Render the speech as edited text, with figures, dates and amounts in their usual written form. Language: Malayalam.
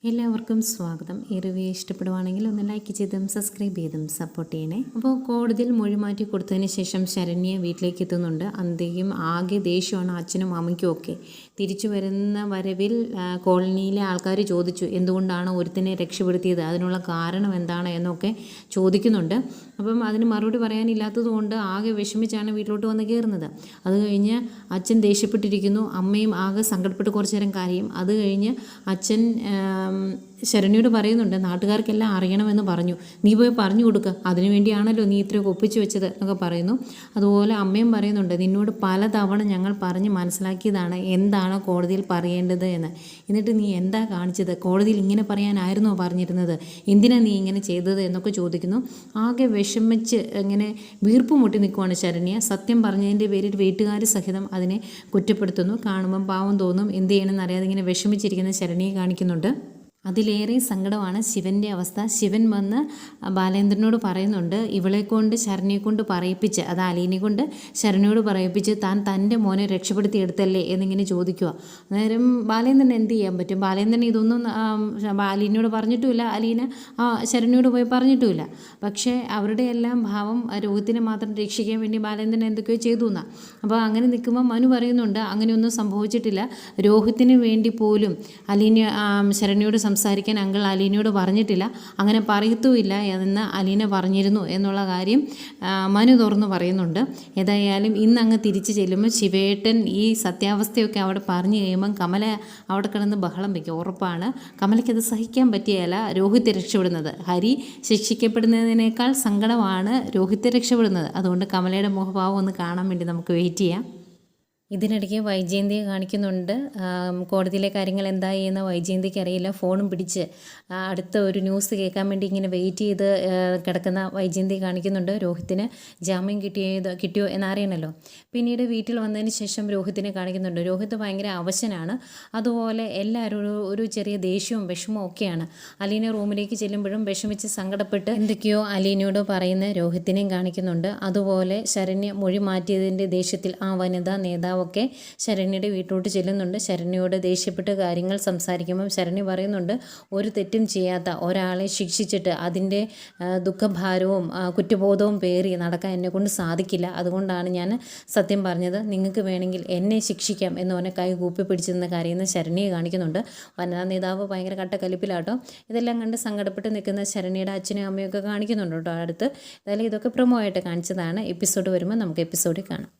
എല്ലാവർക്കും സ്വാഗതം. ഈ റിവ്യൂ ഇഷ്ടപ്പെടുവാണെങ്കിൽ ഒന്ന് ലൈക്ക് ചെയ്തും സബ്സ്ക്രൈബ് ചെയ്തും സപ്പോർട്ട് ചെയ്യണേ. അപ്പോൾ കോടതിയിൽ മൊഴി മാറ്റി കൊടുത്തതിന് ശേഷം ശരണ്യ വീട്ടിലേക്ക് എത്തുന്നുണ്ട്. അന്തേയും ആകെ ദേഷ്യമാണ് അച്ഛനും അമ്മയ്ക്കും ഒക്കെ. തിരിച്ചു വരുന്ന വരവിൽ കോളനിയിലെ ആൾക്കാർ ചോദിച്ചു എന്തുകൊണ്ടാണ് ഒരുത്തിനെ രക്ഷപ്പെടുത്തിയത്, അതിനുള്ള കാരണം എന്താണ് എന്നൊക്കെ ചോദിക്കുന്നുണ്ട്. അപ്പം അതിന് മറുപടി പറയാനില്ലാത്തത് കൊണ്ട് ആകെ വിഷമിച്ചാണ് വീട്ടിലോട്ട് വന്ന് കയറുന്നത്. അത് കഴിഞ്ഞ് അച്ഛൻ ദേഷ്യപ്പെട്ടിരിക്കുന്നു, അമ്മയും ആകെ സങ്കടപ്പെട്ട് കുറച്ചു നേരം കരയും. അത് കഴിഞ്ഞ് അച്ഛൻ ശരണ്യോട് പറയുന്നുണ്ട്, നാട്ടുകാർക്കെല്ലാം അറിയണമെന്ന് പറഞ്ഞു, നീ പോയി പറഞ്ഞു കൊടുക്കുക, അതിനു വേണ്ടിയാണല്ലോ നീ ഇത്രയൊക്കെ ഒപ്പിച്ചു വെച്ചത് എന്നൊക്കെ പറയുന്നു. അതുപോലെ അമ്മയും പറയുന്നുണ്ട്, നിന്നോട് പലതവണ ഞങ്ങൾ പറഞ്ഞ് മനസ്സിലാക്കിയതാണ് എന്താണ് കോടതിയിൽ പറയേണ്ടത് എന്ന്, എന്നിട്ട് നീ എന്താ കാണിച്ചത്, കോടതിയിൽ ഇങ്ങനെ പറയാനായിരുന്നോ പറഞ്ഞിരുന്നത്, എന്തിനാ നീ ഇങ്ങനെ ചെയ്തത് എന്നൊക്കെ ചോദിക്കുന്നു. ആകെ വിഷമിച്ച് ഇങ്ങനെ വീർപ്പ് മുട്ടി നിൽക്കുവാണ് ശരണ്യ. സത്യം പറഞ്ഞതിൻ്റെ പേരിൽ വീട്ടുകാർ സഹിതം അതിനെ കുറ്റപ്പെടുത്തുന്നു. കാണുമ്പം പാവം തോന്നും, എന്ത് ചെയ്യണമെന്ന് അറിയാതെ ഇങ്ങനെ വിഷമിച്ചിരിക്കുന്ന ശരണ്യയെ കാണിക്കുന്നുണ്ട്. അതിലേറെ സങ്കടമാണ് ശിവൻ്റെ അവസ്ഥ. ശിവൻ വന്ന് ബാലേന്ദ്രനോട് പറയുന്നുണ്ട്, ഇവളെ കൊണ്ട് ശരണ്യെ കൊണ്ട് പറയിപ്പിച്ച്, അത് അലീനെ കൊണ്ട് ശരണ്യോട് പറയിപ്പിച്ച് താൻ തൻ്റെ മോനെ രക്ഷപ്പെടുത്തി എടുത്തല്ലേ എന്നിങ്ങനെ ചോദിക്കുക. അന്നേരം ബാലേന്ദ്രൻ എന്ത് ചെയ്യാൻ പറ്റും? ബാലേന്ദ്രൻ ഇതൊന്നും അലീനോട് പറഞ്ഞിട്ടുമില്ല, അലീന ശരണ്യോട് പോയി പറഞ്ഞിട്ടുമില്ല. പക്ഷേ അവരുടെ എല്ലാം ഭാവം രോഹിത്തിനെ മാത്രം രക്ഷിക്കാൻ വേണ്ടി ബാലേന്ദ്രൻ എന്തൊക്കെയോ ചെയ്തു എന്നാണ്. അപ്പോൾ അങ്ങനെ നിൽക്കുമ്പോൾ മനു പറയുന്നുണ്ട്, അങ്ങനെയൊന്നും സംഭവിച്ചിട്ടില്ല, രോഹിത്തിന് വേണ്ടി പോലും അലീന ശരണ്യോട് സംസാരിക്കാൻ അങ്കിൾ അലീനയോട് പറഞ്ഞിട്ടില്ല, അങ്ങനെ പറയത്തുമില്ല എന്ന് അലീന പറഞ്ഞിരുന്നു എന്നുള്ള കാര്യം മനു തുറന്ന് പറയുന്നുണ്ട്. ഏതായാലും ഇന്ന് അങ്ങ് തിരിച്ചു ചെല്ലുമ്പോൾ ശിവേട്ടൻ ഈ സത്യാവസ്ഥയൊക്കെ അവിടെ പറഞ്ഞു കഴിയുമ്പം കമല അവിടെ കിടന്ന് ബഹളം വയ്ക്കും. ഉറപ്പാണ് കമലയ്ക്കത് സഹിക്കാൻ പറ്റിയല്ല രോഹിത്തെ രക്ഷപ്പെടുന്നത്. ഹരി ശിക്ഷിക്കപ്പെടുന്നതിനേക്കാൾ സങ്കടമാണ് രോഹിത്തെ രക്ഷപ്പെടുന്നത്. അതുകൊണ്ട് കമലയുടെ മുഖഭാവം ഒന്ന് കാണാൻ വേണ്ടി നമുക്ക് വെയിറ്റ് ചെയ്യാം. ഇതിനിടയ്ക്ക് വൈജയന്തിയെ കാണിക്കുന്നുണ്ട്. കോടതിയിലെ കാര്യങ്ങൾ എന്തായി എന്ന് വൈജയന്തിക്ക് അറിയില്ല. ഫോണും പിടിച്ച് അടുത്ത ഒരു ന്യൂസ് കേൾക്കാൻ വേണ്ടി ഇങ്ങനെ വെയിറ്റ് ചെയ്ത് കിടക്കുന്ന വൈജയന്തി കാണിക്കുന്നുണ്ട്. രോഹിത്തിന് ജാമ്യം കിട്ടിയോ എന്നറിയണമല്ലോ. പിന്നീട് വീട്ടിൽ വന്നതിന് ശേഷം രോഹിത്തിനെ കാണിക്കുന്നുണ്ട്. രോഹിത്ത് ഭയങ്കര അവശനാണ്. അതുപോലെ എല്ലാവരും ഒരു ചെറിയ ദേഷ്യവും വിഷമവും ഒക്കെയാണ്. അലീന റൂമിലേക്ക് ചെല്ലുമ്പോഴും വിഷമിച്ച് സങ്കടപ്പെട്ട് എന്തൊക്കെയോ അലീനയോട് പറയുന്ന രോഹിത്തിനെയും കാണിക്കുന്നുണ്ട്. അതുപോലെ ശരണ്യ മൊഴി മാറ്റിയതിൻ്റെ ദേഷ്യത്തിൽ ആ വനിതാ നേതാവ് ഒക്കെ ശരണ്യയുടെ വീട്ടിലോട്ട് ചെല്ലുന്നുണ്ട്. ശരണ്യയോട് ദേഷ്യപ്പെട്ട് കാര്യങ്ങൾ സംസാരിക്കുമ്പം ശരണ്യ പറയുന്നുണ്ട്, ഒരു തെറ്റും ചെയ്യാത്ത ഒരാളെ ശിക്ഷിച്ചിട്ട് അതിൻ്റെ ദുഃഖഭാരവും കുറ്റബോധവും പേറി നടക്കാൻ എന്നെക്കൊണ്ട് സാധിക്കില്ല. അതുകൊണ്ടാണ് ഞാൻ സത്യം പറഞ്ഞത്. നിങ്ങൾക്ക് വേണമെങ്കിൽ എന്നെ ശിക്ഷിക്കാം എന്ന് പറഞ്ഞ് കൈ കൂപ്പി പിടിച്ചിരുന്ന കരയുന്ന ശരണ്യയെ കാണിക്കുന്നുണ്ട്. വനിതാ നേതാവ് ഭയങ്കര കട്ടക്കലിപ്പിലാട്ടോ. ഇതെല്ലാം കണ്ട് സങ്കടപ്പെട്ട് നിൽക്കുന്ന ശരണ്യയുടെ അച്ഛനും അമ്മയൊക്കെ കാണിക്കുന്നുണ്ട് കേട്ടോ അടുത്ത്. ഏതായാലും ഇതൊക്കെ പ്രൊമോ ആയിട്ട് കാണിച്ചതാണ്. എപ്പിസോഡ് വരുമ്പോൾ നമുക്ക് എപ്പിസോഡിൽ കാണാം.